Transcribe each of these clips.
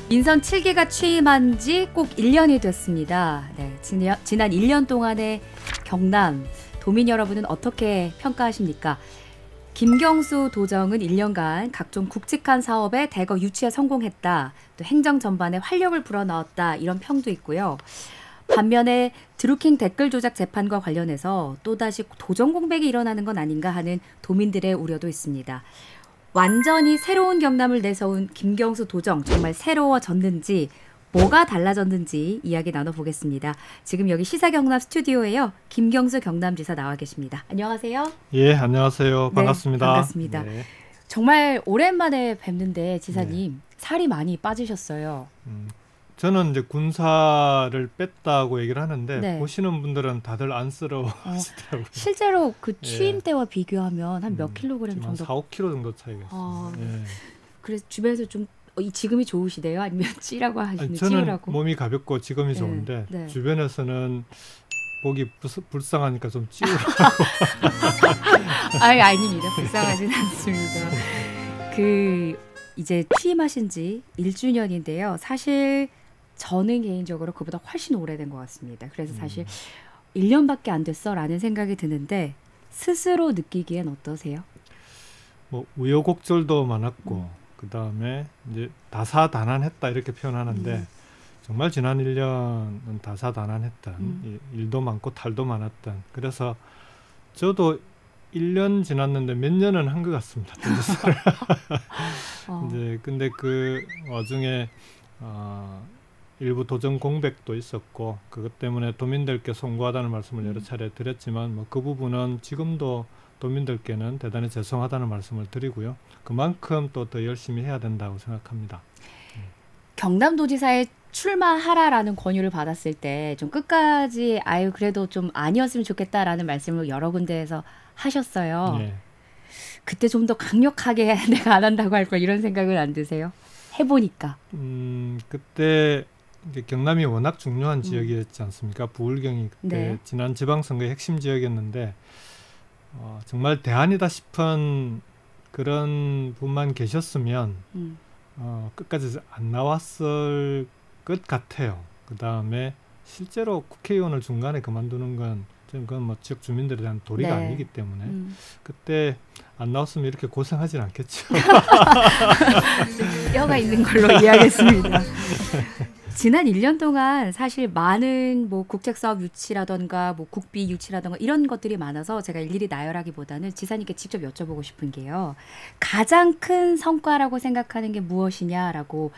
민선 7기가 취임한 지 꼭 1년이 됐습니다. 네, 지난 1년 동안의 경남 도민 여러분은 어떻게 평가하십니까? 김경수 도정은 1년간 각종 굵직한 사업에 대거 유치에 성공했다. 또 행정 전반에 활력을 불어넣었다. 이런 평도 있고요. 반면에 드루킹 댓글 조작 재판과 관련해서 또다시 도정 공백이 일어나는 건 아닌가 하는 도민들의 우려도 있습니다. 완전히 새로운 경남을 내세운 김경수 도정, 정말 새로워졌는지, 뭐가 달라졌는지 이야기 나눠보겠습니다. 지금 여기 시사경남 스튜디오에요. 김경수 경남지사 나와 계십니다. 안녕하세요. 예, 안녕하세요. 반갑습니다. 네, 반갑습니다. 네. 정말 오랜만에 뵙는데 지사님, 살이 많이 빠지셨어요. 저는 이제 군사를 뺐다고 얘기를 하는데 보시는 분들은 다들 안쓰러워하시더라고요. 실제로 그 취임 때와 비교하면 한 몇 킬로그램 정도? 4, 5kg 정도 차이가 있습니다. 그래서 주변에서 좀 지금이 좋으시대요? 아니면 찌라고 하시는 저는 찌우라고? 몸이 가볍고 지금이 좋은데 주변에서는 보기 불쌍하니까 좀 찌우라고. 아닙니다. 불쌍하진 않습니다. 이제 취임하신 지 1주년인데요. 사실 저는 개인적으로 그보다 훨씬 오래된 것 같습니다. 그래서 사실 1년밖에 안 됐어라는 생각이 드는데 스스로 느끼기엔 어떠세요? 뭐 우여곡절도 많았고 그 다음에 이제 다사다난했다 이렇게 표현하는데 정말 지난 1년은 다사다난했던 일도 많고 탈도 많았던, 그래서 저도 1년 지났는데 몇 년은 한 것 같습니다. 이제 근데 그 와중에 일부 도정 공백도 있었고 그것 때문에 도민들께 송구하다는 말씀을 여러 차례 드렸지만 뭐 그 부분은 지금도 도민들께는 대단히 죄송하다는 말씀을 드리고요. 그만큼 또 더 열심히 해야 된다고 생각합니다. 경남도지사에 출마하라라는 권유를 받았을 때 좀 끝까지 그래도 좀 아니었으면 좋겠다라는 말씀을 여러 군데에서 하셨어요. 네. 그때 좀 더 강력하게 내가 안 한다고 할 걸 이런 생각은 안 드세요? 해보니까. 그때 이제 경남이 워낙 중요한 지역이었지 않습니까? 부울경이 그때 지난 지방선거의 핵심 지역이었는데 정말 대안이다 싶은 그런 분만 계셨으면 끝까지 안 나왔을 것 같아요. 그 다음에 실제로 국회의원을 중간에 그만두는 건 그건 뭐 지역 주민들에 대한 도리가 아니기 때문에 그때 안 나왔으면 이렇게 고생하진 않겠죠. 뼈가 있는 걸로 이해하겠습니다. 지난 1년 동안 사실 많은 뭐 국책사업 유치라던가 뭐 국비 유치라던가 이런 것들이 많아서 제가 일일이 나열하기보다는 지사님께 직접 여쭤보고 싶은 게요. 가장 큰 성과라고 생각하는 게 무엇이냐라고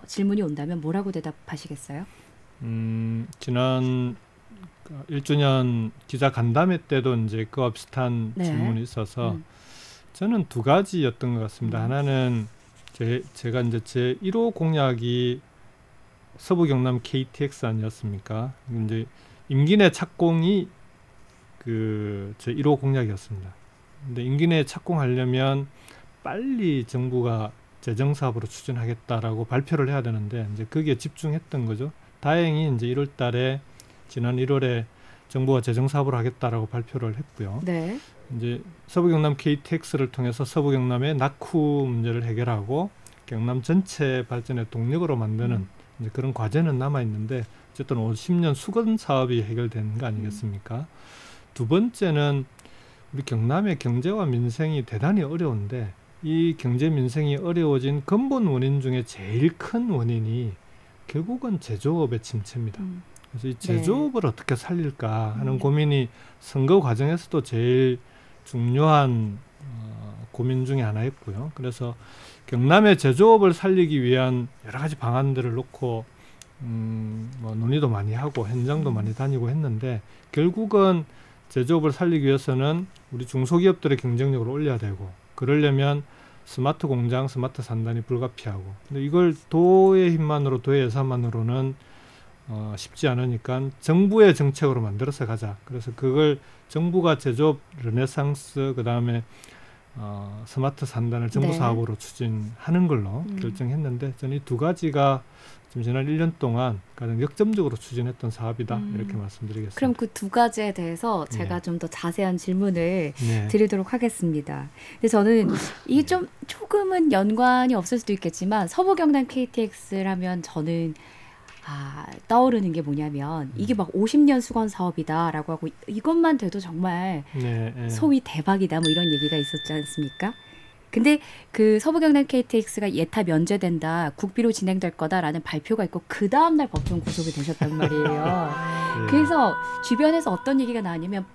질문이 온다면 뭐라고 대답하시겠어요? 지난 1주년 기자 간담회 때도 이제 그와 비슷한 질문이 있어서 저는 두 가지였던 것 같습니다. 하나는 제가 이제 제 1호 공약이 서부 경남 KTX 아니었습니까? 이제 임기 내 착공이 제 1호 공약이었습니다. 근데 임기 내 착공하려면 빨리 정부가 재정 사업으로 추진하겠다라고 발표를 해야 되는데 이제 거기에 집중했던 거죠. 다행히 이제 지난 1월에 정부가 재정 사업을 하겠다라고 발표를 했고요. 네. 이제 서부 경남 KTX를 통해서 서부 경남의 낙후 문제를 해결하고 경남 전체 발전의 동력으로 만드는 이제 그런 과제는 남아 있는데 어쨌든 50년 수건 사업이 해결된 거 아니겠습니까? 두 번째는 우리 경남의 경제와 민생이 대단히 어려운데 이 경제 민생이 어려워진 근본 원인 중에 제일 큰 원인이 결국은 제조업의 침체입니다. 그래서 이 제조업을 어떻게 살릴까 하는 고민이 선거 과정에서도 제일 중요한 고민 중에 하나였고요. 그래서 경남의 제조업을 살리기 위한 여러 가지 방안들을 놓고 뭐 논의도 많이 하고 현장도 많이 다니고 했는데 결국은 제조업을 살리기 위해서는 우리 중소기업들의 경쟁력을 올려야 되고 그러려면 스마트 공장, 스마트 산단이 불가피하고 근데 이걸 도의 힘만으로, 도의 예산만으로는 쉽지 않으니까 정부의 정책으로 만들어서 가자. 그래서 그걸 정부가 제조업 르네상스, 그 다음에 스마트 산단을 정부 네. 사업으로 추진하는 걸로 결정했는데 저는 이 두 가지가 지금 지난 1년 동안 가장 역점적으로 추진했던 사업이다 이렇게 말씀드리겠습니다. 그럼 그 두 가지에 대해서 제가 네. 좀 더 자세한 질문을 네. 드리도록 하겠습니다. 근데 저는 이게 좀 조금은 연관이 없을 수도 있겠지만 서부경남 KTX를 하면 저는 떠오르는 게 뭐냐면 이게 막 50년 수건 사업이다라고 하고 이것만 돼도 정말 네, 네. 소위 대박이다 뭐 이런 얘기가 있었지 않습니까? 근데 그 서부경남 KTX가 예타 면제된다, 국비로 진행될 거다라는 발표가 있고 그 다음날 법정 구속이 되셨단 말이에요. 네. 그래서 주변에서 어떤 얘기가 나왔냐면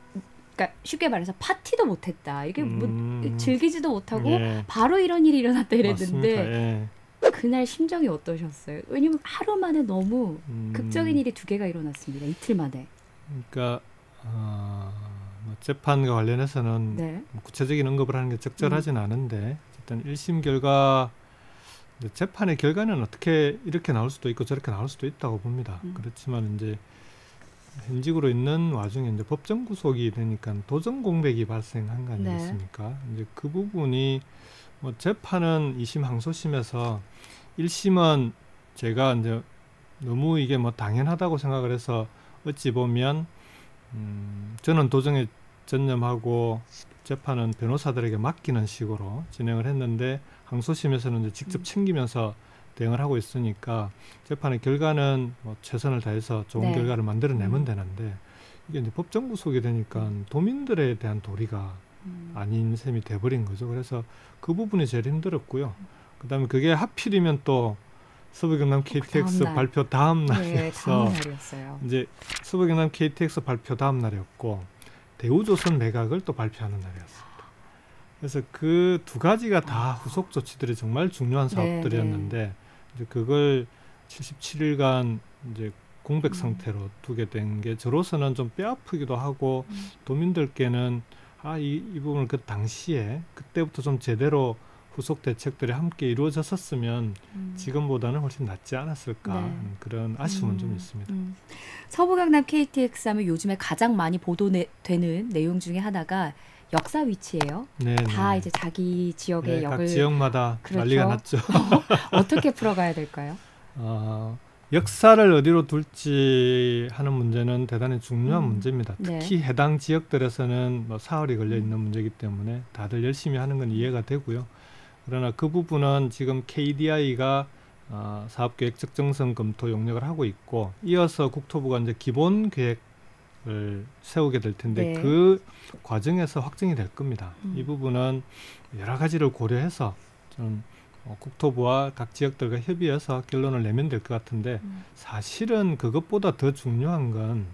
그러니까 쉽게 말해서 파티도 못했다. 이게 뭐 즐기지도 못하고 예. 바로 이런 일이 일어났다 맞습니다. 이랬는데 예. 그날 심정이 어떠셨어요? 왜냐면 하루 만에 너무 극적인 일이 두 개가 일어났습니다. 이틀 만에. 그러니까 뭐 재판과 관련해서는 네. 뭐 구체적인 언급을 하는 게 적절하진 않은데 일단 1심 결과 재판의 결과는 어떻게 이렇게 나올 수도 있고 저렇게 나올 수도 있다고 봅니다. 그렇지만 이제 현직으로 있는 와중에 이제 법정 구속이 되니까 도전 공백이 발생한 거 아니겠습니까? 이제 그 부분이 뭐 재판은 2심 항소심에서 1심은 제가 이제 너무 이게 뭐 당연하다고 생각을 해서 어찌 보면 저는 도정에 전념하고 재판은 변호사들에게 맡기는 식으로 진행을 했는데 항소심에서는 이제 직접 챙기면서 대응을 하고 있으니까 재판의 결과는 뭐 최선을 다해서 좋은 네. 결과를 만들어내면 되는데 이게 이제 법정 구속이 되니까 도민들에 대한 도리가 아닌 셈이 돼버린 거죠. 그래서 그 부분이 제일 힘들었고요. 그다음에 그게 하필이면 또 서부경남 KTX 다음 날. 발표 다음 네, 날이어서 다음 날이었어요. 이제 서부경남 KTX 발표 다음 날이었고 대우조선 매각을 또 발표하는 날이었습니다. 그래서 그 두 가지가 다 후속 조치들이 정말 중요한 사업들이었는데 이제 그걸 77일간 이제 공백 상태로 두게 된 게 저로서는 좀 뼈아프기도 하고 도민들께는 이 부분을 그 당시에 그때부터 좀 제대로 후속 대책들이 함께 이루어졌었으면 지금보다는 훨씬 낫지 않았을까 네. 그런 아쉬움은 좀 있습니다. 서부경남 KTX 하면 요즘에 가장 많이 보도되는 내용 중에 하나가 역사 위치예요. 네, 다 이제 자기 지역의 각 역을 지역마다 그렇죠. 난리가 났죠. 어떻게 풀어가야 될까요? 역사를 어디로 둘지 하는 문제는 대단히 중요한 문제입니다. 특히 네. 해당 지역들에서는 뭐 사흘이 걸려 있는 문제이기 때문에 다들 열심히 하는 건 이해가 되고요. 그러나 그 부분은 지금 KDI가 사업계획 적정성 검토 용역을 하고 있고 이어서 국토부가 이제 기본 계획을 세우게 될 텐데 네. 그 과정에서 확정이 될 겁니다. 이 부분은 여러 가지를 고려해서 좀 국토부와 각 지역들과 협의해서 결론을 내면 될 것 같은데 사실은 그것보다 더 중요한 건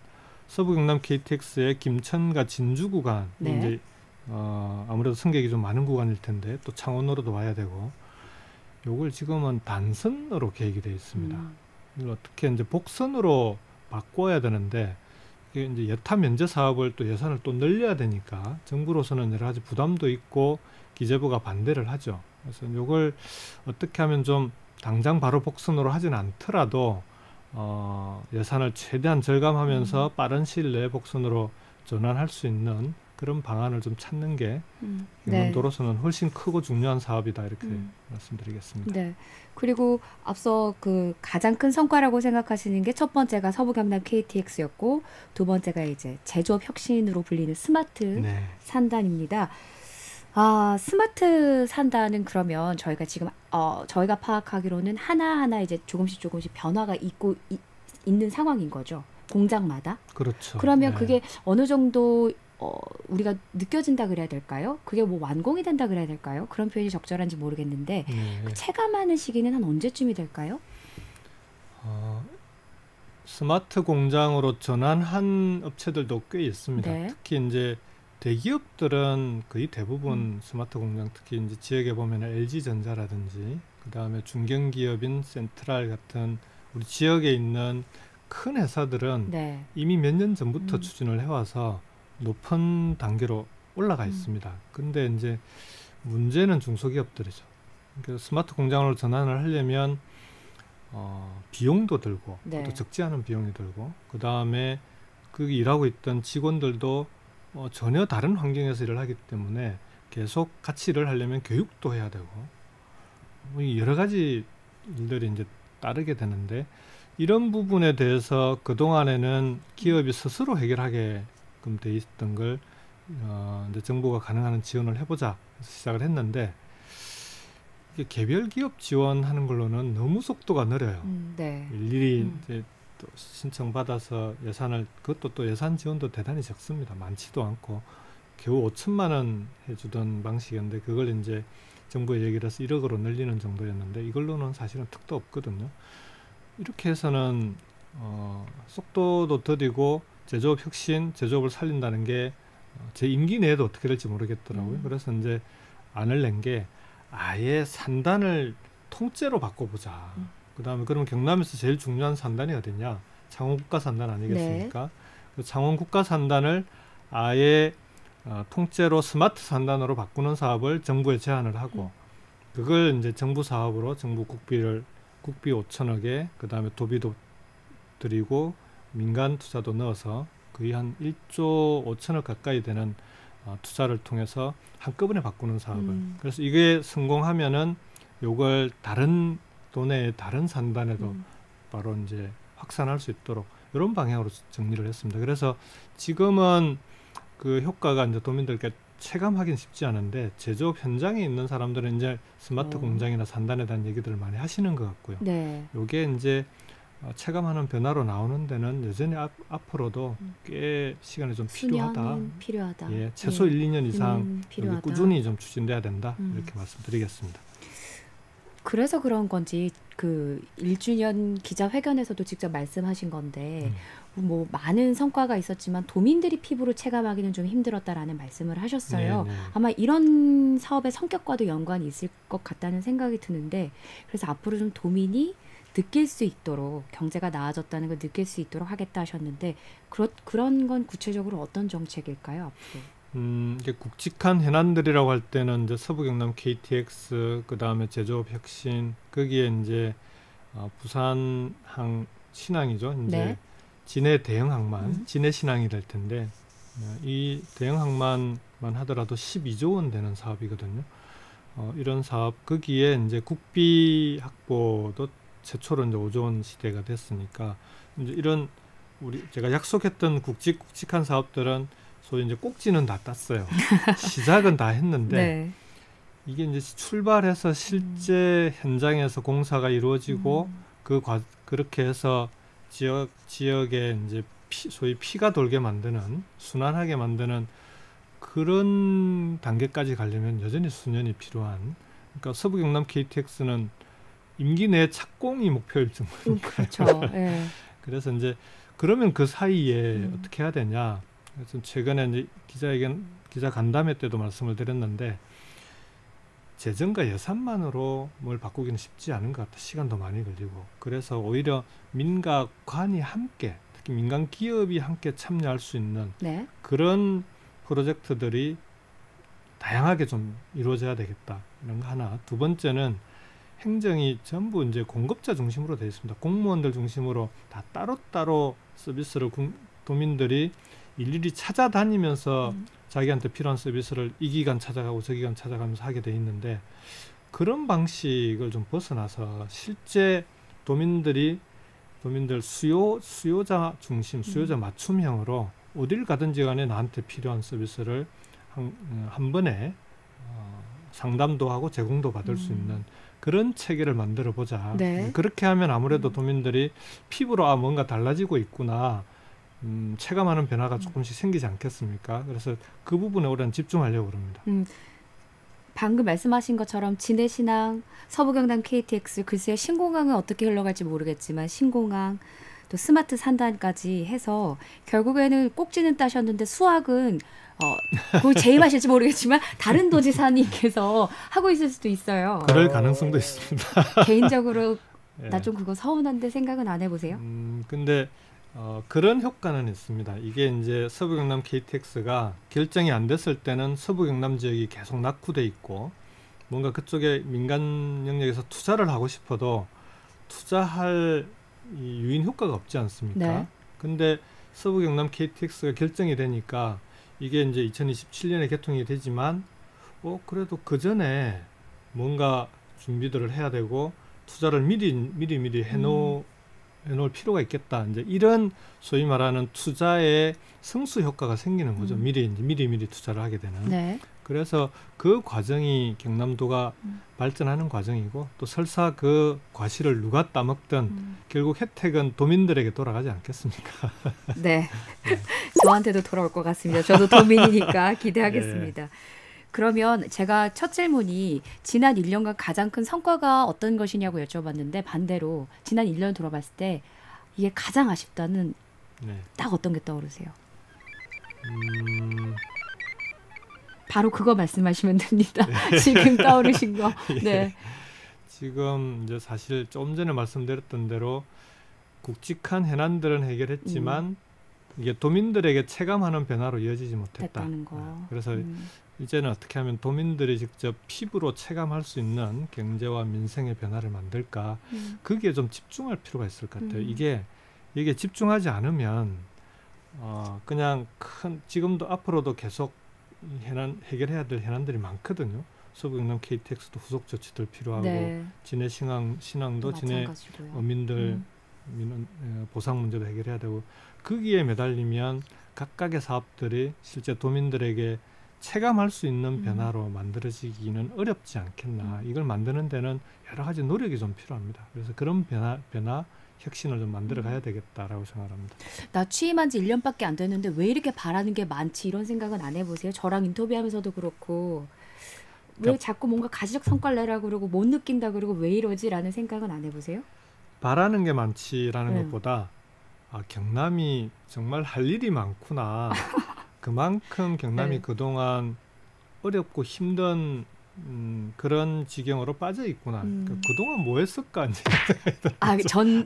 서부경남 KTX의 김천과 진주 구간이 네. 이제 아무래도 승객이 좀 많은 구간일 텐데 또 창원으로도 와야 되고 요걸 지금은 단선으로 계획이 되어 있습니다. 이걸 어떻게 이제 복선으로 바꿔야 되는데 이게 이제 예타 면제 사업을 또 예산을 또 늘려야 되니까 정부로서는 여러 가지 부담도 있고 기재부가 반대를 하죠. 그래서 이걸 어떻게 하면 좀 당장 바로 복선으로 하진 않더라도 예산을 최대한 절감하면서 빠른 시일 내에 복선으로 전환할 수 있는 그런 방안을 좀 찾는 게 경남도로서는 훨씬 크고 중요한 사업이다 이렇게 말씀드리겠습니다. 네. 그리고 앞서 그 가장 큰 성과라고 생각하시는 게 첫 번째가 서부경남 KTX였고 두 번째가 이제 제조업 혁신으로 불리는 스마트 네. 산단입니다. 스마트 산단은 그러면 저희가 지금 저희가 파악하기로는 하나하나 이제 조금씩 변화가 있는 상황인 거죠. 공장마다. 그렇죠. 그러면 네. 그게 어느 정도 우리가 느껴진다 그래야 될까요? 그게 뭐 완공이 된다 그래야 될까요? 그런 표현이 적절한지 모르겠는데 네. 그 체감하는 시기는 한 언제쯤이 될까요? 스마트 공장으로 전환한 업체들도 꽤 있습니다. 네. 특히 이제 대기업들은 거의 대부분 스마트 공장, 특히 이제 지역에 보면 LG전자라든지 그 다음에 중견기업인 센트럴 같은 우리 지역에 있는 큰 회사들은 네. 이미 몇 년 전부터 추진을 해와서 높은 단계로 올라가 있습니다. 근데 이제 문제는 중소기업들이죠. 그러니까 스마트 공장으로 전환을 하려면 비용도 들고 네. 또 적지 않은 비용이 들고 그 다음에 그 일하고 있던 직원들도 전혀 다른 환경에서 일을 하기 때문에 계속 같이 일을 하려면 교육도 해야 되고 뭐 여러 가지 일들이 이제 따르게 되는데 이런 부분에 대해서 그동안에는 기업이 스스로 해결하게끔 돼 있던 걸 이제 정부가 가능한 한 지원을 해보자 해서 시작을 했는데 이게 개별 기업 지원하는 걸로는 너무 속도가 느려요. 네. 일일이 이제 또 신청받아서 예산을 그것도 또 예산 지원도 대단히 적습니다. 많지도 않고 겨우 5천만 원 해주던 방식이었는데 그걸 이제 정부에 얘기를 해서 1억으로 늘리는 정도였는데 이걸로는 사실은 턱도 없거든요. 이렇게 해서는 속도도 더디고 제조업 혁신, 제조업을 살린다는 게 제 임기 내에도 어떻게 될지 모르겠더라고요. 그래서 이제 안을 낸 게 아예 산단을 통째로 바꿔보자. 그다음에 그러면 경남에서 제일 중요한 산단이 어디냐? 창원 국가산단 아니겠습니까? 네. 그 창원 국가산단을 아예 통째로 스마트 산단으로 바꾸는 사업을 정부에 제안을 하고 그걸 이제 정부 사업으로 정부 국비 5천억에 그다음에 도비도 드리고 민간 투자도 넣어서 거의 한 1조 5천억 가까이 되는 투자를 통해서 한꺼번에 바꾸는 사업을 그래서 이게 성공하면은 요걸 다른 도내의 다른 산단에도 바로 이제 확산할 수 있도록 이런 방향으로 정리를 했습니다. 그래서 지금은 그 효과가 이제 도민들께 체감하기는 쉽지 않은데 제조업 현장에 있는 사람들은 이제 스마트 공장이나 산단에 대한 얘기들을 많이 하시는 것 같고요. 네. 요게 이제 체감하는 변화로 나오는 데는 여전히 앞으로도 꽤 시간이 좀 필요하다. 필요하다. 예, 최소 1, 2년 이상 필요하다. 꾸준히 좀 추진돼야 된다. 이렇게 말씀드리겠습니다. 그래서 그런 건지 그 1주년 기자회견에서도 직접 말씀하신 건데 뭐 많은 성과가 있었지만 도민들이 피부로 체감하기는 좀 힘들었다라는 말씀을 하셨어요. 네, 네. 아마 이런 사업의 성격과도 연관이 있을 것 같다는 생각이 드는데 그래서 앞으로 좀 도민이 느낄 수 있도록 경제가 나아졌다는 걸 느낄 수 있도록 하겠다 하셨는데 그런 건 구체적으로 어떤 정책일까요? 앞으로? 이게 굵직한 현안들이라고 할 때는 이제 서부 경남 KTX 그다음에 제조업 혁신 거기에 이제 부산항 신항이죠. 이제 네. 진해 대형 항만, 진해 신항이 될 텐데 이 대형 항만만 하더라도 12조 원 되는 사업이거든요. 이런 사업 거기에 이제 국비 확보도 최초로 이제 5조 원 시대가 됐으니까 이제 이런 제가 약속했던 굵직한 사업들은 소위 이제 꼭지는 다 땄어요. 시작은 다 했는데 네. 이게 이제 출발해서 실제 현장에서 공사가 이루어지고 그렇게 해서 지역에 이제 소위 피가 돌게 만드는 순환하게 만드는 그런 단계까지 가려면 여전히 수년이 필요한. 그러니까 서부 경남 KTX는 임기 내 착공이 목표일 정도니까. 그렇죠. 네. 그래서 이제 그러면 그 사이에 어떻게 해야 되냐. 그래서 최근에 이제 기자 간담회 때도 말씀을 드렸는데 재정과 예산만으로 뭘 바꾸기는 쉽지 않은 것 같아. 시간도 많이 걸리고. 그래서 오히려 민과 관이 함께, 특히 민간 기업이 함께 참여할 수 있는 네. 그런 프로젝트들이 다양하게 좀 이루어져야 되겠다. 이런 거 하나. 두 번째는 행정이 전부 이제 공급자 중심으로 되어 있습니다. 공무원들 중심으로 다 따로따로 서비스를 도민들이 일일이 찾아다니면서 자기한테 필요한 서비스를 이 기간 찾아가고 저 기간 찾아가면서 하게 돼 있는데 그런 방식을 좀 벗어나서 실제 도민들 수요자 중심, 수요자 맞춤형으로 어딜 가든지 간에 나한테 필요한 서비스를 한 번에 상담도 하고 제공도 받을 수 있는 그런 체계를 만들어 보자. 네. 그렇게 하면 아무래도 도민들이 피부로 뭔가 달라지고 있구나. 체감하는 변화가 조금씩 생기지 않겠습니까? 그래서 그 부분에 올해는 집중하려고 합니다. 방금 말씀하신 것처럼 진해신항, 서부경남 KTX, 글쎄요 신공항은 어떻게 흘러갈지 모르겠지만 신공항, 또 스마트 산단까지 해서 결국에는 꼭지는 따셨는데 수학은 그걸 제임하실지 모르겠지만 다른 도지사님께서 하고 있을 수도 있어요. 그럴 가능성도 있습니다. 개인적으로 예. 나 좀 그거 서운한데 생각은 안 해보세요? 근데 그런 효과는 있습니다. 이게 이제 서부경남 KTX가 결정이 안 됐을 때는 서부경남 지역이 계속 낙후돼 있고 뭔가 그쪽에 민간 영역에서 투자를 하고 싶어도 투자할 이 유인 효과가 없지 않습니까? 네. 근데 서부경남 KTX가 결정이 되니까 이게 이제 2027년에 개통이 되지만 그래도 그 전에 뭔가 준비들을 해야 되고 투자를 미리 해놓을 필요가 있겠다. 이제 이런 소위 말하는 투자의 성수 효과가 생기는 거죠. 미리 투자를 하게 되는. 네. 그래서 그 과정이 경남도가 발전하는 과정이고 또 설사 그 과실을 누가 따먹든 결국 혜택은 도민들에게 돌아가지 않겠습니까? 네. 저한테도 돌아올 것 같습니다. 저도 도민이니까 기대하겠습니다. 네. 그러면 제가 첫 질문이 지난 1년간 가장 큰 성과가 어떤 것이냐고 여쭤봤는데 반대로 지난 1년 돌아봤을 때 이게 가장 아쉽다는 네. 딱 어떤 게 떠오르세요? 바로 그거 말씀하시면 됩니다. 네. 지금 떠오르신 거. 예. 네. 지금 이제 사실 좀 전에 말씀드렸던 대로 굵직한 해난들은 해결했지만 이게 도민들에게 체감하는 변화로 이어지지 못했다. 됐다는 거. 그래서 이제는 어떻게 하면 도민들이 직접 피부로 체감할 수 있는 경제와 민생의 변화를 만들까? 거기에 좀 집중할 필요가 있을 것 같아요. 이게 집중하지 않으면 그냥 지금도 앞으로도 계속 해결해야 될 해난들이 많거든요. 서부경남 KTX도 후속 조치들 필요하고 네. 진해 신항도 진해 어민들 보상 문제도 해결해야 되고 거기에 매달리면 각각의 사업들이 실제 도민들에게 체감할 수 있는 변화로 만들어지기는 어렵지 않겠나. 이걸 만드는 데는 여러 가지 노력이 좀 필요합니다. 그래서 그런 변화 혁신을 좀 만들어 가야 되겠다라고 생각합니다. 나 취임한 지 1년밖에 안 됐는데 왜 이렇게 바라는 게 많지 이런 생각은 안 해보세요? 저랑 인터뷰하면서도 그렇고 왜 자꾸 뭔가 가시적 성과를 내라 그러고 못 느낀다 그러고 왜 이러지라는 생각은 안 해보세요? 바라는 게 많지라는 것보다 경남이 정말 할 일이 많구나. 그만큼 경남이 그동안 어렵고 힘든 그런 지경으로 빠져 있구나. 그러니까 그동안 뭐 했을까?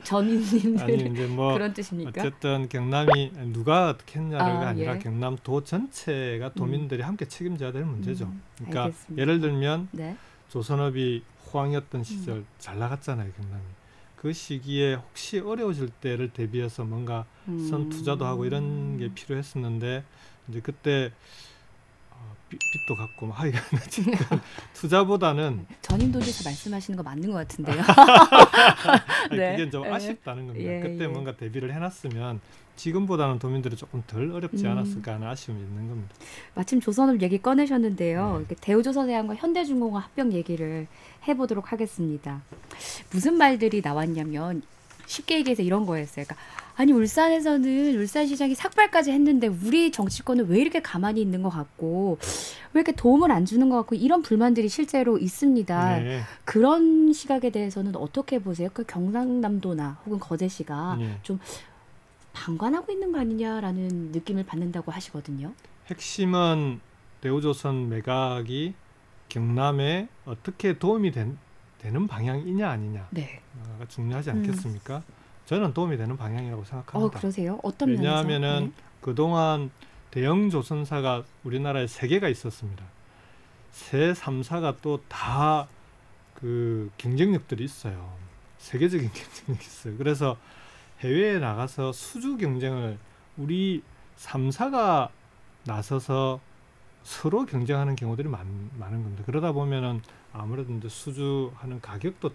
전인님들 아니 이제 뭐 그런 뜻입니까? 어쨌든 경남이 누가 어떻게 했냐가 아니라 예. 경남도 전체가 도민들이 함께 책임져야 될 문제죠. 그러니까 알겠습니다. 예를 들면 네. 조선업이 호황이었던 시절 잘 나갔잖아요, 경남이. 그 시기에 혹시 어려워질 때를 대비해서 뭔가 선 투자도 하고 이런 게 필요했었는데 이제 그때 빚도 갚고 막 하여간 투자보다는 전인도지사 말씀하시는 거 맞는 것 같은데요. 네. 그게 좀 아쉽다는 겁니다. 그때 뭔가 대비를 해놨으면 지금보다는 도민들이 조금 덜 어렵지 않았을까 하는 아쉬움이 있는 겁니다. 마침 조선업 얘기 꺼내셨는데요. 대우조선해양과 현대중공업 합병 얘기를 해보도록 하겠습니다. 무슨 말들이 나왔냐면 쉽게 얘기해서 이런 거였어요. 그러니까 아니 울산에서는 울산시장이 삭발까지 했는데 우리 정치권은 왜 이렇게 가만히 있는 것 같고 왜 이렇게 도움을 안 주는 것 같고 이런 불만들이 실제로 있습니다. 네. 그런 시각에 대해서는 어떻게 보세요? 그 경상남도나 혹은 거제시가 좀 방관하고 있는 거 아니냐라는 느낌을 받는다고 하시거든요. 핵심은 대우조선 매각이 경남에 어떻게 도움이 되는 방향이냐 아니냐가 중요하지 않겠습니까? 저는 도움이 되는 방향이라고 생각합니다. 그러세요? 어떤 면에서? 왜냐하면은 그동안 대형 조선사가 우리나라에 3개가 있었습니다. 새 3사가 또 다 그 경쟁력들이 있어요. 세계적인 경쟁력이 있어요. 그래서 해외에 나가서 수주 경쟁을 우리 3사가 나서서 서로 경쟁하는 경우들이 많은 겁니다. 그러다 보면은 아무래도 이제 수주하는 가격도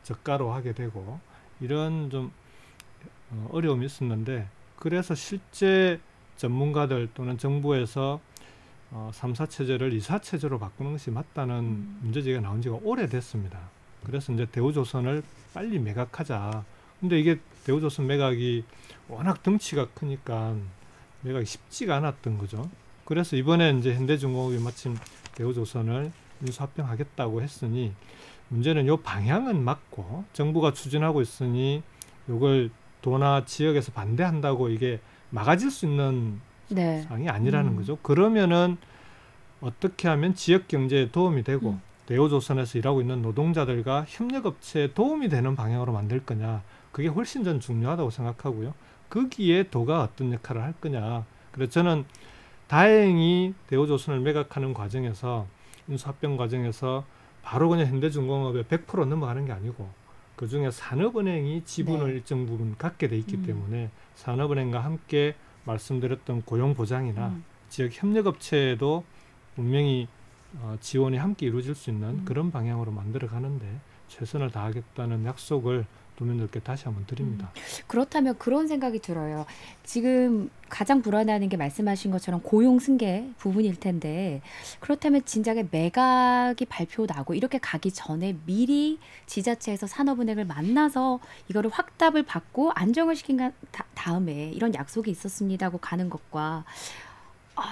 저가로 하게 되고 이런 좀 어려움이 있었는데 그래서 실제 전문가들 또는 정부에서 3사 체제를 2사 체제로 바꾸는 것이 맞다는 문제제기가 나온 지가 오래됐습니다. 그래서 이제 대우조선을 빨리 매각하자. 근데 이게 대우조선 매각이 워낙 덩치가 크니까 매각이 쉽지가 않았던 거죠. 그래서 이번에 이제 현대중공업이 마침 대우조선을 인수합병하겠다고 했으니 문제는 요 방향은 맞고 정부가 추진하고 있으니 요걸 도나 지역에서 반대한다고 이게 막아질 수 있는 상황이 아니라는 거죠. 그러면은 어떻게 하면 지역 경제에 도움이 되고 대우조선에서 일하고 있는 노동자들과 협력업체에 도움이 되는 방향으로 만들 거냐. 그게 훨씬 전 중요하다고 생각하고요. 거기에 도가 어떤 역할을 할 거냐. 그래서 저는 다행히 대우조선을 매각하는 과정에서 인수합병 과정에서 바로 그냥 현대중공업에 100% 넘어가는 게 아니고 그중에 산업은행이 지분을 일정 부분 갖게 돼 있기 때문에 산업은행과 함께 말씀드렸던 고용보장이나 지역 협력업체에도 분명히 지원이 함께 이루어질 수 있는 그런 방향으로 만들어 가는데 최선을 다하겠다는 약속을 도민들께 다시 한번 드립니다. 그렇다면 그런 생각이 들어요. 지금 가장 불안해하는 게 말씀하신 것처럼 고용 승계 부분일 텐데 그렇다면 진작에 매각이 발표나고 이렇게 가기 전에 미리 지자체에서 산업은행을 만나서 이거를 확답을 받고 안정을 시킨 다음에 이런 약속이 있었습니다 하고 가는 것과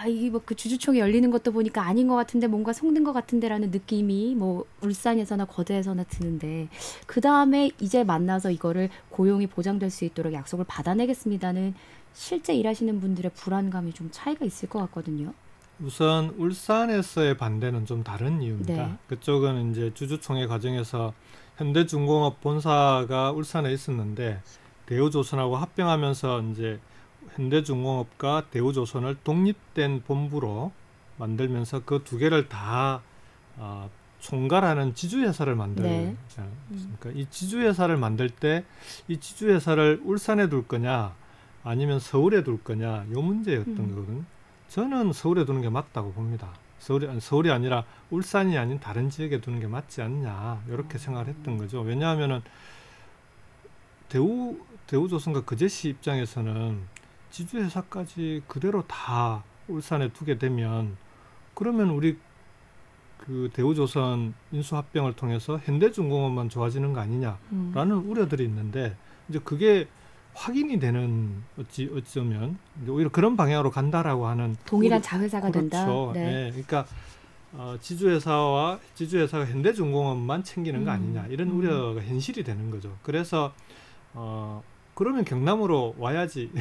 이게 뭐 그 주주총회 열리는 것도 보니까 아닌 것 같은데 뭔가 속는 것 같은데라는 느낌이 뭐 울산에서나 거제에서나 드는데 그 다음에 이제 만나서 이거를 고용이 보장될 수 있도록 약속을 받아내겠습니다는 실제 일하시는 분들의 불안감이 좀 차이가 있을 것 같거든요. 우선 울산에서의 반대는 좀 다른 이유입니다. 네. 그쪽은 이제 주주총회 과정에서 현대중공업 본사가 울산에 있었는데 대우조선하고 합병하면서 이제 현대중공업과 대우조선을 독립된 본부로 만들면서 그 두 개를 다 총괄하는 지주회사를 만들지 않습니까? 이 지주회사를 만들 때 이 지주회사를 울산에 둘 거냐 아니면 서울에 둘 거냐 이 문제였던 거거든요. 저는 서울에 두는 게 맞다고 봅니다. 서울이 아니라 울산이 아닌 다른 지역에 두는 게 맞지 않냐 이렇게 생각을 했던 거죠. 왜냐하면은 대우조선과 거제시 입장에서는 지주회사까지 그대로 다 울산에 두게 되면 그러면 우리 그 대우조선 인수합병을 통해서 현대중공업만 좋아지는 거 아니냐라는 우려들이 있는데 이제 그게 확인이 되는 어쩌면 이제 오히려 그런 방향으로 간다라고 하는 동일한 자회사가 그렇죠. 된다. 네. 그러니까 지주회사가 현대중공업만 챙기는 거 아니냐 이런 우려가 현실이 되는 거죠. 그래서 그러면 경남으로 와야지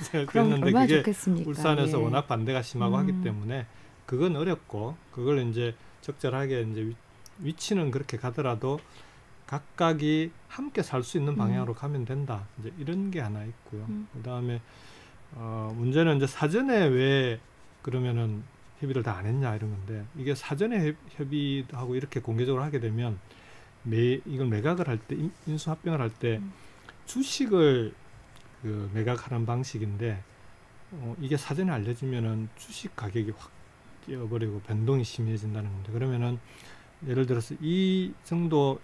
생각했는데 그게 좋겠습니까? 울산에서 워낙 반대가 심하고 하기 때문에 그건 어렵고 그걸 이제 적절하게 이제 위치는 그렇게 가더라도 각각이 함께 살 수 있는 방향으로 가면 된다. 이제 이런 게 하나 있고요. 그다음에 문제는 이제 사전에 왜 그러면은 협의를 다 안 했냐 이런 건데 이게 사전에 협의하고 이렇게 공개적으로 하게 되면 이걸 매각을 할 때 인수합병을 할 때 주식을 그 매각하는 방식인데 이게 사전에 알려지면은 주식 가격이 확 뛰어버리고 변동이 심해진다는 건데 그러면은 예를 들어서 이 정도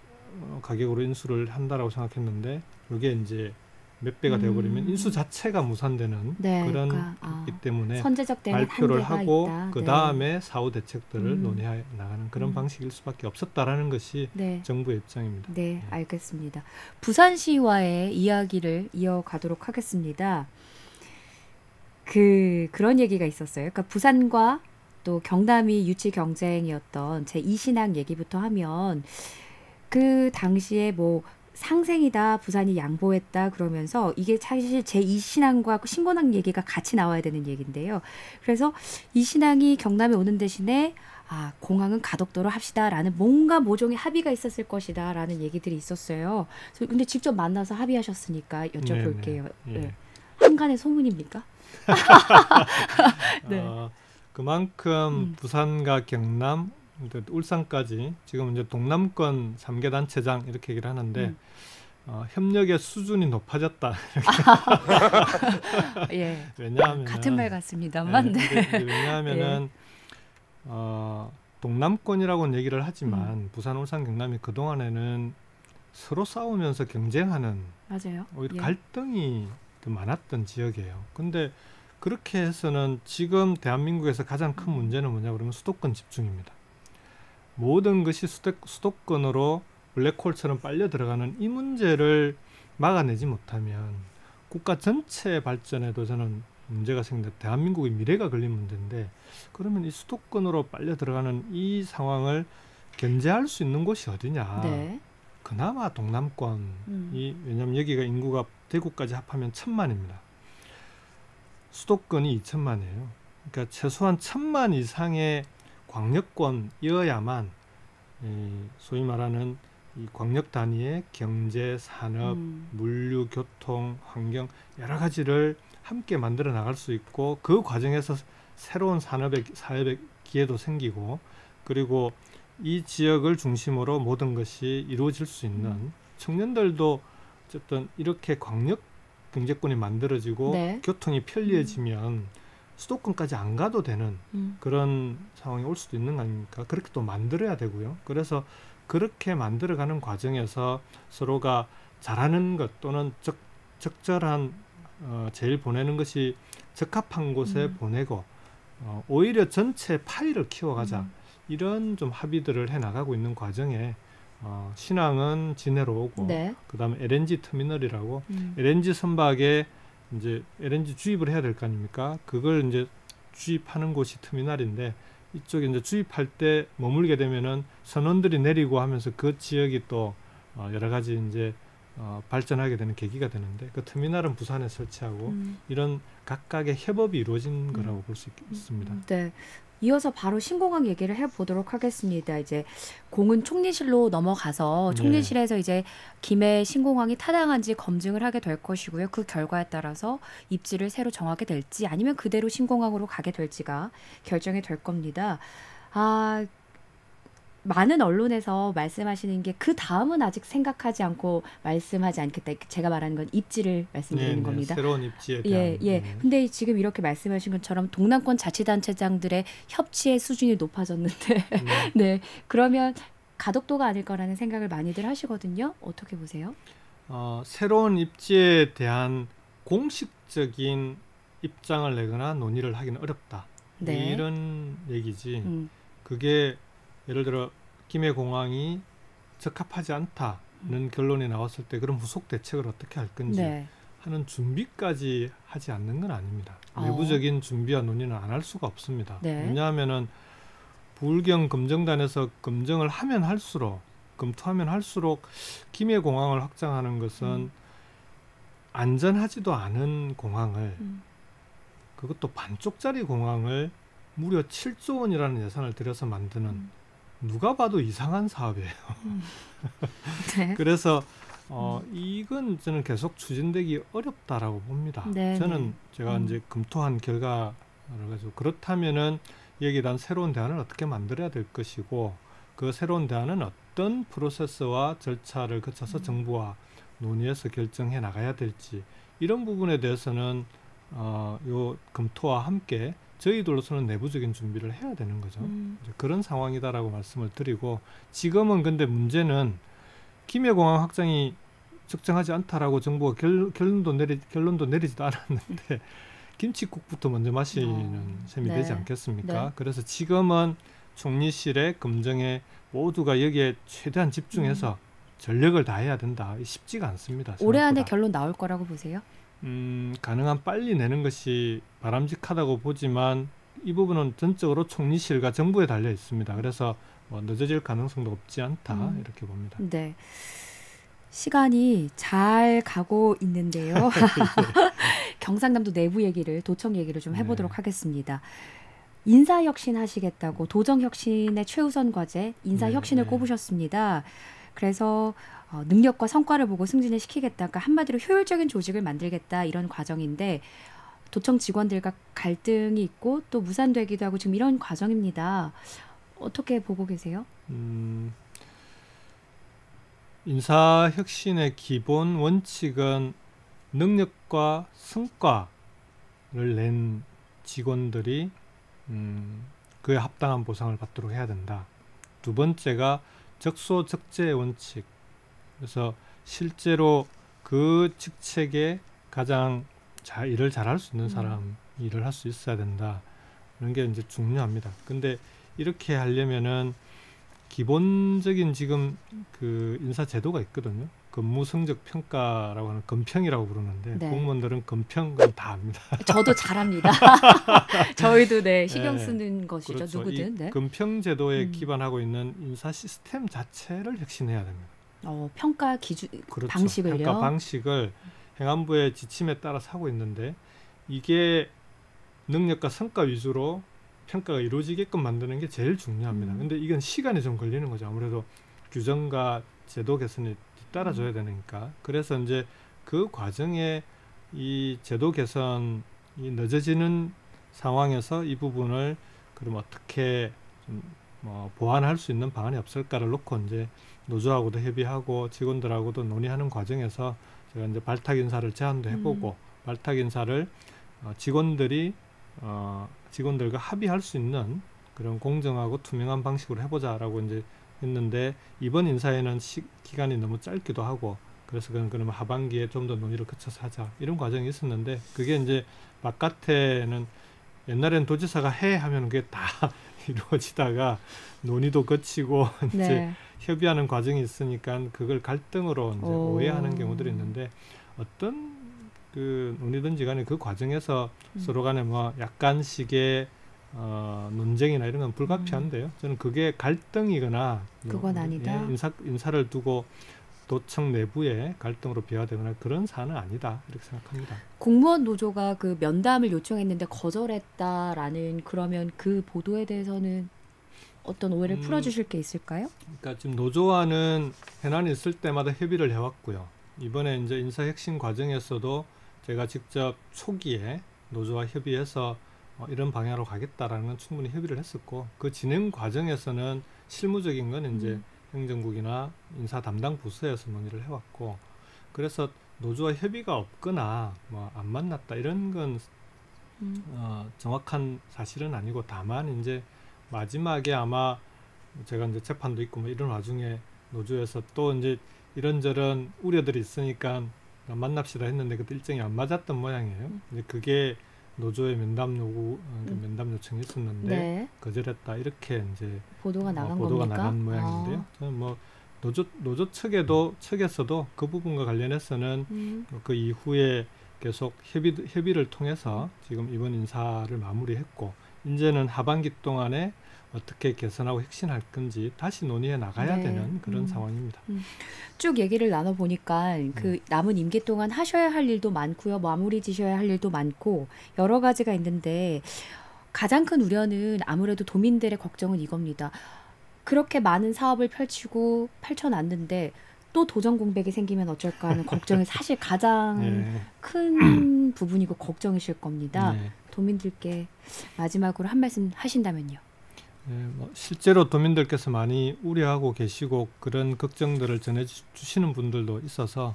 가격으로 인수를 한다라고 생각했는데 이게 이제 몇 배가 되어버리면 인수 자체가 무산되는 그런 있기 때문에 발표를 하고 그 다음에 사후 대책들을 논의해 나가는 그런 방식일 수밖에 없었다라는 것이 정부의 입장입니다. 네, 알겠습니다. 부산시와의 이야기를 이어가도록 하겠습니다. 그런 얘기가 있었어요. 그러니까 부산과 또 경남이 유치 경쟁이었던 제2신항 얘기부터 하면 그 당시에 뭐 상생이다 부산이 양보했다 그러면서 이게 사실 제2신항과 신권항 얘기가 같이 나와야 되는 얘기인데요. 그래서 이 신항이 경남에 오는 대신에 공항은 가덕도로 합시다라는 뭔가 모종의 합의가 있었을 것이다라는 얘기들이 있었어요. 근데 직접 만나서 합의하셨으니까 여쭤볼게요. 네. 한간의 소문입니까? 네. 그만큼 부산과 경남 울산까지 지금 이제 동남권 3개 단체장 이렇게 얘기를 하는데 협력의 수준이 높아졌다. 예. 왜냐하면 같은 말 같습니다만. 왜냐하면은 동남권이라고는 얘기를 하지만 부산, 울산, 경남이 그 동안에는 서로 싸우면서 경쟁하는 맞아요. 오히려 갈등이 더 많았던 지역이에요. 근데 그렇게 해서는 지금 대한민국에서 가장 큰 문제는 뭐냐 그러면 수도권 집중입니다. 모든 것이 수도권으로 블랙홀처럼 빨려 들어가는 이 문제를 막아내지 못하면 국가 전체 발전에도 저는 문제가 생긴다. 대한민국의 미래가 걸린 문제인데 그러면 이 수도권으로 빨려 들어가는 이 상황을 견제할 수 있는 곳이 어디냐. 네. 그나마 동남권이 왜냐하면 여기가 인구가 대구까지 합하면 1000만입니다. 수도권이 2000만이에요. 그러니까 최소한 1000만 이상의 광역권이어야만 소위 말하는 이 광역 단위의 경제, 산업, 물류, 교통, 환경 여러 가지를 함께 만들어 나갈 수 있고 그 과정에서 새로운 사업의 기회도 생기고 그리고 이 지역을 중심으로 모든 것이 이루어질 수 있는 청년들도 어쨌든 이렇게 광역 경제권이 만들어지고 교통이 편리해지면 수도권까지 안 가도 되는 그런 상황이 올 수도 있는 거 아닙니까? 그렇게 또 만들어야 되고요. 그래서 그렇게 만들어가는 과정에서 서로가 잘하는 것 또는 적절한 제일 보내는 것이 적합한 곳에 보내고 오히려 전체 파이를 키워가자 이런 좀 합의들을 해나가고 있는 과정에 신항은 진해로 오고 네. 그다음에 LNG 터미널이라고 LNG 선박에 이제 LNG 주입을 해야 될 거 아닙니까? 그걸 이제 주입하는 곳이 터미널인데 이쪽에 이제 주입할 때 머물게 되면은 선원들이 내리고 하면서 그 지역이 또 여러 가지 이제 발전하게 되는 계기가 되는데 그 터미널은 부산에 설치하고 이런 각각의 협업이 이루어진 거라고 볼 수 있습니다. 네. 이어서 바로 신공항 얘기를 해보도록 하겠습니다. 이제 공은 총리실로 넘어가서 총리실에서 이제 김해 신공항이 타당한지 검증을 하게 될 것이고요. 그 결과에 따라서 입지를 새로 정하게 될지 아니면 그대로 신공항으로 가게 될지가 결정이 될 겁니다. 많은 언론에서 말씀하시는 게 그 다음은 아직 생각하지 않고 말씀하지 않겠다. 제가 말하는 건 입지를 말씀드리는 겁니다. 새로운 입지에 대한. 근데 지금 이렇게 말씀하신 것처럼 동남권 자치단체장들의 협치의 수준이 높아졌는데 네. 그러면 가덕도가 아닐 거라는 생각을 많이들 하시거든요. 어떻게 보세요? 새로운 입지에 대한 공식적인 입장을 내거나 논의를 하기는 어렵다. 네. 이런 얘기지. 그게 예를 들어 김해공항이 적합하지 않다는 결론이 나왔을 때 그런 후속 대책을 어떻게 할 건지 하는 준비까지 하지 않는 건 아닙니다. 내부적인 준비와 논의는 안 할 수가 없습니다. 왜냐하면은 부울경 검증단에서 검증을 하면 할수록 검토하면 할수록 김해공항을 확장하는 것은 안전하지도 않은 공항을 그것도 반쪽짜리 공항을 무려 7조 원이라는 예산을 들여서 만드는 누가 봐도 이상한 사업이에요. 네. 그래서 이건 저는 계속 추진되기 어렵다라고 봅니다. 저는 제가 이제 검토한 결과를 가지고 그렇다면은 여기에 대한 새로운 대안을 어떻게 만들어야 될 것이고 그 새로운 대안은 어떤 프로세스와 절차를 거쳐서 정부와 논의해서 결정해 나가야 될지 이런 부분에 대해서는 요 검토와 함께 저희들로서는 내부적인 준비를 해야 되는 거죠. 이제 그런 상황이다라고 말씀을 드리고 지금은 근데 문제는 김해공항 확장이 적정하지 않다라고 정부가 결론도 내리지도 않았는데 김칫국부터 먼저 마시는 셈이 되지 않겠습니까? 그래서 지금은 총리실의 검증에 모두가 여기에 최대한 집중해서 전력을 다해야 된다. 쉽지가 않습니다. 올해 안에 결론 나올 거라고 보세요? 가능한 빨리 내는 것이 바람직하다고 보지만 이 부분은 전적으로 총리실과 정부에 달려 있습니다. 그래서 늦어질 가능성도 없지 않다 이렇게 봅니다. 네, 시간이 잘 가고 있는데요. 경상남도 내부 얘기를 도청 얘기를 좀 해보도록 하겠습니다. 인사혁신 하시겠다고 도정혁신의 최우선 과제 인사혁신을 꼽으셨습니다. 그래서 능력과 성과를 보고 승진을 시키겠다. 그러니까 한마디로 효율적인 조직을 만들겠다 이런 과정인데 도청 직원들과 갈등이 있고 또 무산되기도 하고 지금 이런 과정입니다. 어떻게 보고 계세요? 인사혁신의 기본 원칙은 능력과 성과를 낸 직원들이 그에 합당한 보상을 받도록 해야 된다. 두 번째가 적소적재의 원칙. 그래서 실제로 그 직책에 가장 일을 잘할 수 있는 사람 일을 할 수 있어야 된다. 그런 게 이제 중요합니다. 근데 이렇게 하려면은 기본적인 지금 그 인사 제도가 있거든요. 근무 성적 평가라고 하는 검평이라고 부르는데 공무원들은 검평은 다 압니다. 저도 잘합니다. 저희도 신경 쓰는 것이죠. 그렇죠. 누구든. 이 검평 제도에 기반하고 있는 인사 시스템 자체를 혁신해야 됩니다. 평가 기준 방식을요. 평가 방식을 행안부의 지침에 따라서 하고 있는데 이게 능력과 성과 위주로 평가가 이루어지게끔 만드는 게 제일 중요합니다. 근데 이건 시간이 좀 걸리는 거죠. 아무래도 규정과 제도 개선이 뒤따라줘야 되니까. 그래서 이제 그 과정에 이 제도 개선이 늦어지는 상황에서 이 부분을 그럼 어떻게 좀 보완할 수 있는 방안이 없을까를 놓고 이제 노조하고도 협의하고 직원들하고도 논의하는 과정에서 제가 이제 발탁 인사를 제안도 해보고 발탁 인사를 직원들이 직원들과 합의할 수 있는 그런 공정하고 투명한 방식으로 해보자라고 이제 했는데 이번 인사에는 기간이 너무 짧기도 하고 그래서 그러면 하반기에 좀 더 논의를 거쳐서 하자 이런 과정이 있었는데 그게 이제 바깥에는 옛날에는 도지사가 해 하면 그게 다 이루어지다가 논의도 거치고 이제 네. 협의하는 과정이 있으니까 그걸 갈등으로 이제 오해하는 경우들이 있는데 어떤 그 논의든지 간에 그 과정에서 서로 간에 뭐 약간씩의 논쟁이나 이런 건 불가피한데요. 저는 그게 갈등이거나 그건 아니다. 인사를 두고 도청 내부의 갈등으로 비화되거나 그런 사안은 아니다 이렇게 생각합니다. 공무원 노조가 그 면담을 요청했는데 거절했다라는 그러면 그 보도에 대해서는 어떤 오해를 풀어주실 게 있을까요? 그러니까 지금 노조와는 현안이 있을 때마다 협의를 해왔고요. 이번에 이제 인사 혁신 과정에서도 제가 직접 초기에 노조와 협의해서 이런 방향으로 가겠다라는 건 충분히 협의를 했었고 그 진행 과정에서는 실무적인 건 이제 행정국이나 인사 담당 부서에서 논의를 해왔고 그래서 노조와 협의가 없거나 뭐 안 만났다 이런 건 정확한 사실은 아니고 다만 이제 마지막에 아마 제가 이제 재판도 있고 뭐 이런 와중에 노조에서 또 이제 이런저런 우려들이 있으니까 만납시다 했는데 그때 일정이 안 맞았던 모양이에요. 이제 그게 노조의 면담 요청이 있었는데 네. 거절했다 이렇게 이제 보도가 나간 보도가 겁니까? 나간 모양인데요. 저는 뭐 노조 측에서도 그 부분과 관련해서는 그 이후에 계속 협의를 통해서 지금 이번 인사를 마무리했고 이제는 하반기 동안에 어떻게 개선하고 혁신할 건지 다시 논의해 나가야 되는 그런 상황입니다. 쭉 얘기를 나눠보니까 그 남은 임기 동안 하셔야 할 일도 많고요. 마무리 지셔야 할 일도 많고 여러 가지가 있는데 가장 큰 우려는 아무래도 도민들의 걱정은 이겁니다. 그렇게 많은 사업을 펼쳐놨는데 또 도전 공백이 생기면 어쩔까 하는 걱정이 사실 가장 큰 부분이고 걱정이실 겁니다. 도민들께 마지막으로 한 말씀 하신다면요. 뭐 실제로 도민들께서 많이 우려하고 계시고 그런 걱정들을 전해주시는 분들도 있어서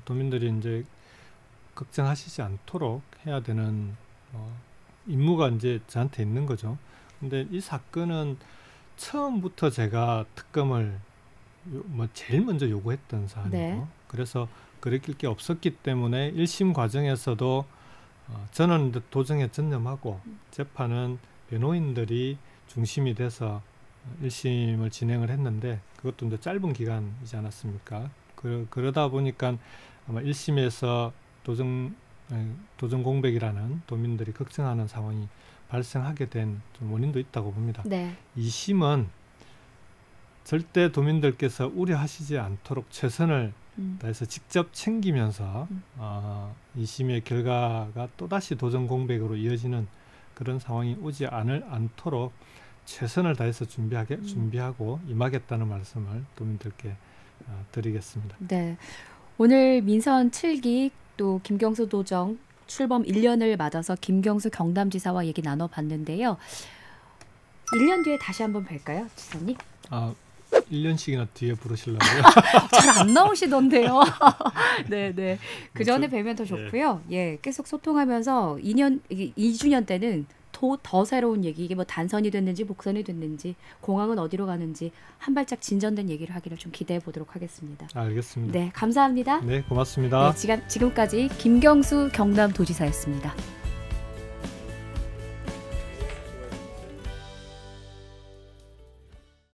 도민들이 이제 걱정하시지 않도록 해야 되는 임무가 이제 저한테 있는 거죠. 근데 이 사건은 처음부터 제가 특검을 제일 먼저 요구했던 사안이고 그래서 거리낄 게 없었기 때문에 1심 과정에서도 저는 도정에 전념하고 재판은 변호인들이 중심이 돼서 1심을 진행을 했는데 그것도 이제 짧은 기간이지 않았습니까? 그러다 보니까 아마 1심에서 도정 공백이라는 도민들이 걱정하는 상황이 발생하게 된 좀 원인도 있다고 봅니다. 2심은 절대 도민들께서 우려하시지 않도록 최선을 다해서 직접 챙기면서 2심의 결과가 또다시 도정 공백으로 이어지는 그런 상황이 오지 않도록 최선을 다해서 준비하고 임하겠다는 말씀을 도민들께 드리겠습니다. 네, 오늘 민선 7기 또 김경수 도정 출범 1년을 맞아서 김경수 경남지사와 얘기 나눠봤는데요. 1년 뒤에 다시 한번 뵐까요, 지사님? 1년씩이나 뒤에 부르시려고요? 잘 안 나오시던데요. 네. 그 전에 뵈면 더 좋고요. 계속 소통하면서 2주년 때는 더 새로운 얘기, 이게 뭐 단선이 됐는지 복선이 됐는지 공항은 어디로 가는지 한 발짝 진전된 얘기를 하기를 좀 기대해 보도록 하겠습니다. 알겠습니다. 네, 감사합니다. 네, 고맙습니다. 지금까지 김경수 경남도지사였습니다.